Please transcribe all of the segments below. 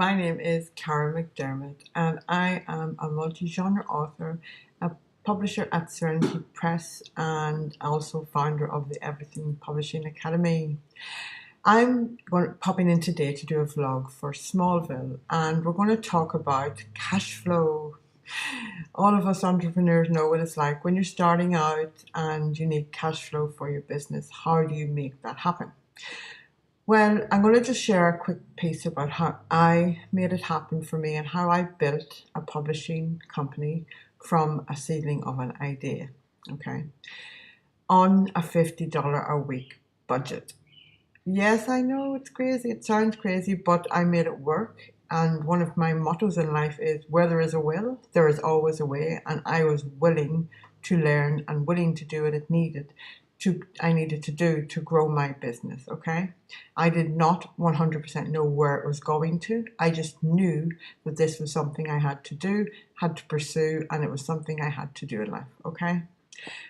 My name is Karen McDermott, and I am a multi-genre author, a publisher at Serenity Press, and also founder of the Everything Publishing Academy. Popping in today to do a vlog for Smallville, and we're going to talk about cash flow. All of us entrepreneurs know what it's like when you're starting out and you need cash flow for your business. How do you make that happen? Well, I'm going to just share a quick piece about how I made it happen for me and how I built a publishing company from a seedling of an idea, okay, on a $50 a week budget. Yes, I know it's crazy, it sounds crazy, but I made it work. And one of my mottos in life is where there is a will, there is always a way. And I was willing to learn and willing to do what I needed to do to grow my business, okay? I did not 100% know where it was going to. I just knew that this was something I had to do, had to pursue, and it was something I had to do in life, okay?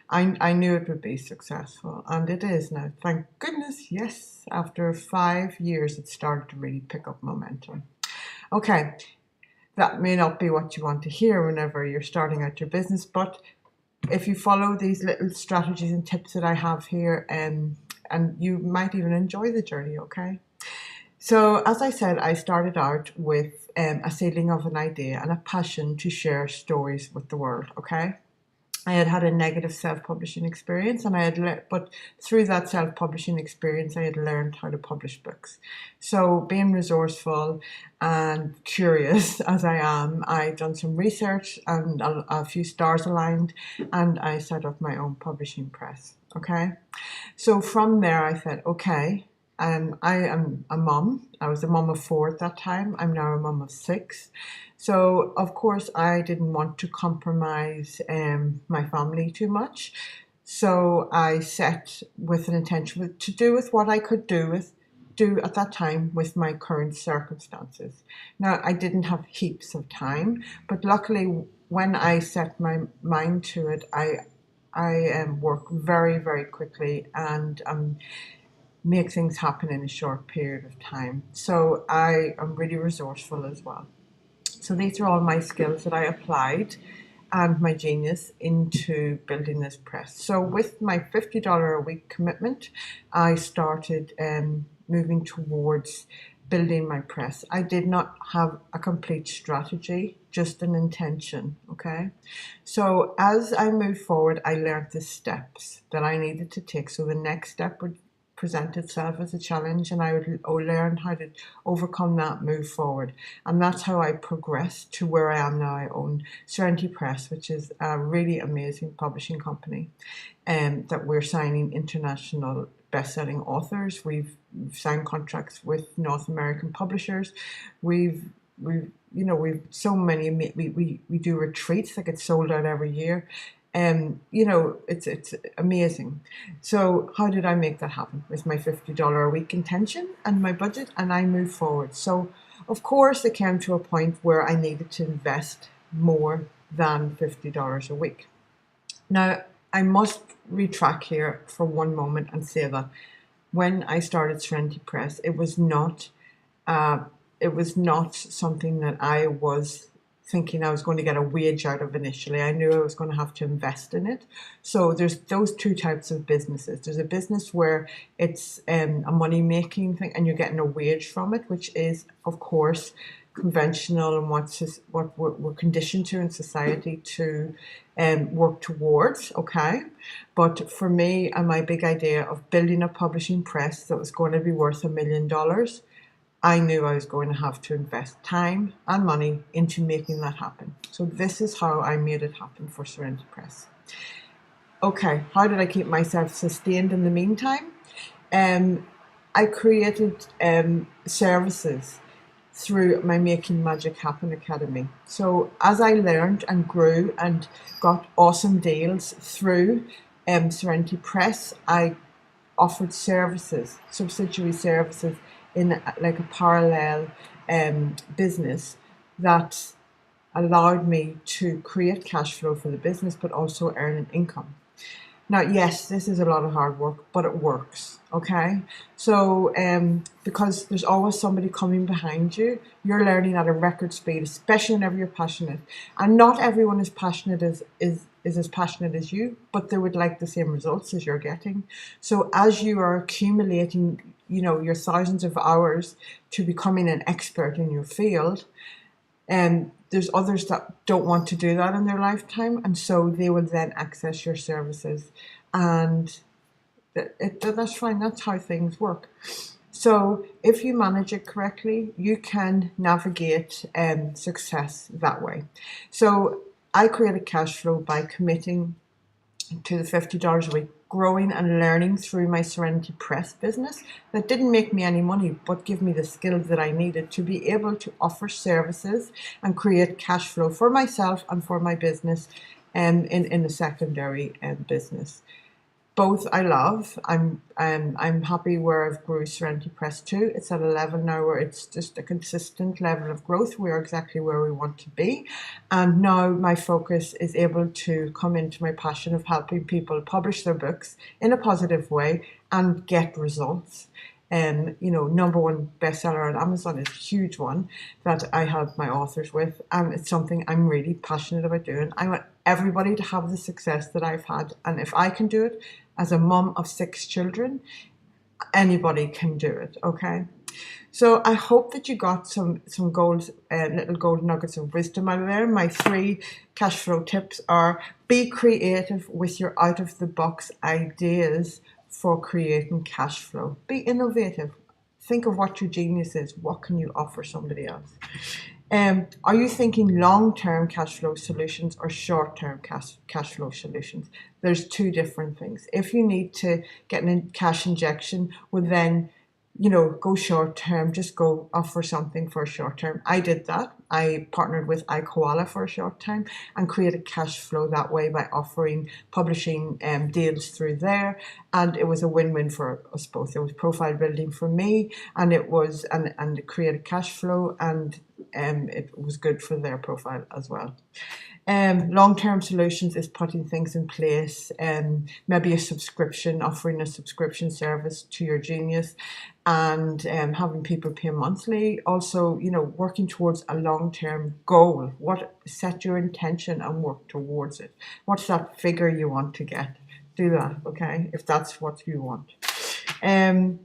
I knew it would be successful, and it is now. Thank goodness, yes. After 5 years, it started to really pick up momentum. Okay, that may not be what you want to hear whenever you're starting out your business, but if you follow these little strategies and tips that I have here, and you might even enjoy the journey, okay? So as I said, I started out with a seedling of an idea and a passion to share stories with the world, okay? I had a negative self-publishing experience, and but through that self-publishing experience, I had learned how to publish books. So being resourceful and curious as I am, I done some research and a few stars aligned, and I set up my own publishing press. Okay, so from there I said, okay, I am a mom. I was a mom of 4 at that time. I'm now a mom of 6. So, of course, I didn't want to compromise my family too much. So I set with an intention to do with what I could do at that time with my current circumstances. Now, I didn't have heaps of time, but luckily when I set my mind to it, I work very, very quickly and make things happen in a short period of time. So I am really resourceful as well. So these are all my skills that I applied and my genius into building this press. So with my $50 a week commitment, I started moving towards building my press. I did not have a complete strategy, just an intention, okay? So as I moved forward, I learned the steps that I needed to take. So the next step would present itself as a challenge, and I would learn how to overcome that, move forward. And that's how I progressed to where I am now. I own Serenity Press, which is a really amazing publishing company, that we're signing international best-selling authors. We've signed contracts with North American publishers. We've so many. We do retreats that get sold out every year. It's amazing. So how did I make that happen? With my $50 a week intention and my budget, and I moved forward. So of course it came to a point where I needed to invest more than $50 a week. Now I must retract here for one moment and say that when I started Serenity Press, it was not something that I was thinking I was going to get a wage out of initially. I knew I was going to have to invest in it. So there's those two types of businesses. There's a business where it's a money-making thing and you're getting a wage from it, which is, of course, conventional and what we're conditioned to in society to work towards, okay? But for me and my big idea of building a publishing press that was going to be worth $1 million, I knew I was going to have to invest time and money into making that happen. So this is how I made it happen for Serenity Press. Okay, how did I keep myself sustained in the meantime? I created services through my Making Magic Happen Academy. So as I learned and grew and got awesome deals through Serenity Press, I offered services, subsidiary services, in like a parallel business that allowed me to create cash flow for the business, but also earn an income. Now, yes, this is a lot of hard work, but it works. Okay. So, because there's always somebody coming behind you, you're learning at a record speed, especially whenever you're passionate. And not everyone is passionate is as passionate as you, but they would like the same results as you're getting. So as you are accumulating, your thousands of hours to becoming an expert in your field, and there's others that don't want to do that in their lifetime, and so they will then access your services, and that's fine. That's how things work. So if you manage it correctly, you can navigate success that way. So I created Cashflow by committing to the $50 a week, growing and learning through my Serenity Press business that didn't make me any money, but give me the skills that I needed to be able to offer services and create cash flow for myself and for my business in the secondary business. Both I love. I'm happy where I've grew Serenity Press to. It's at 11 now, where it's just a consistent level of growth. We're exactly where we want to be. And now my focus is able to come into my passion of helping people publish their books in a positive way and get results. Number one bestseller on Amazon is a huge one that I help my authors with, and it's something I'm really passionate about doing. I want everybody to have the success that I've had, and if I can do it as a mum of 6 children, anybody can do it. Okay. So I hope that you got some gold, little gold nuggets of wisdom out of there. My 3 cash flow tips are: be creative with your out of the box ideas for creating cash flow. Be innovative. Think of what your genius is. What can you offer somebody else? Are you thinking long-term cash flow solutions or short-term cash flow solutions? There's 2 different things. If you need to get a cash injection, well then, go short term, just go offer something for a short term. I did that. I partnered with iKoala for a short time and created cash flow that way by offering publishing deals through there. And it was a win-win for us both. It was profile building for me, and it was, and it created cash flow, and it was good for their profile as well. Long-term solutions is putting things in place, maybe a subscription, offering a subscription service to your genius, and having people pay monthly. Also, working towards a long-term goal. Set your intention and work towards it. What's that figure you want to get? Do that, okay, if that's what you want. And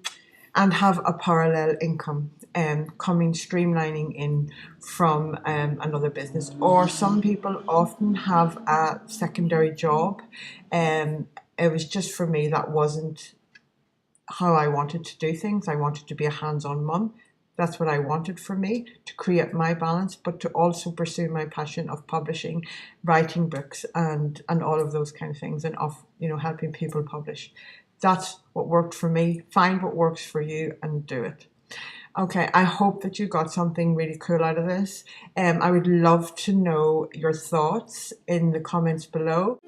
have a parallel income streamlining in from another business. Or some people often have a secondary job. It was just, for me, that wasn't how I wanted to do things. I wanted to be a hands-on mum. That's what I wanted for me, to create my balance, but to also pursue my passion of publishing, writing books, and all of those kind of things, and of helping people publish. That's what worked for me. Find what works for you and do it. Okay, I hope that you got something really cool out of this. I would love to know your thoughts in the comments below.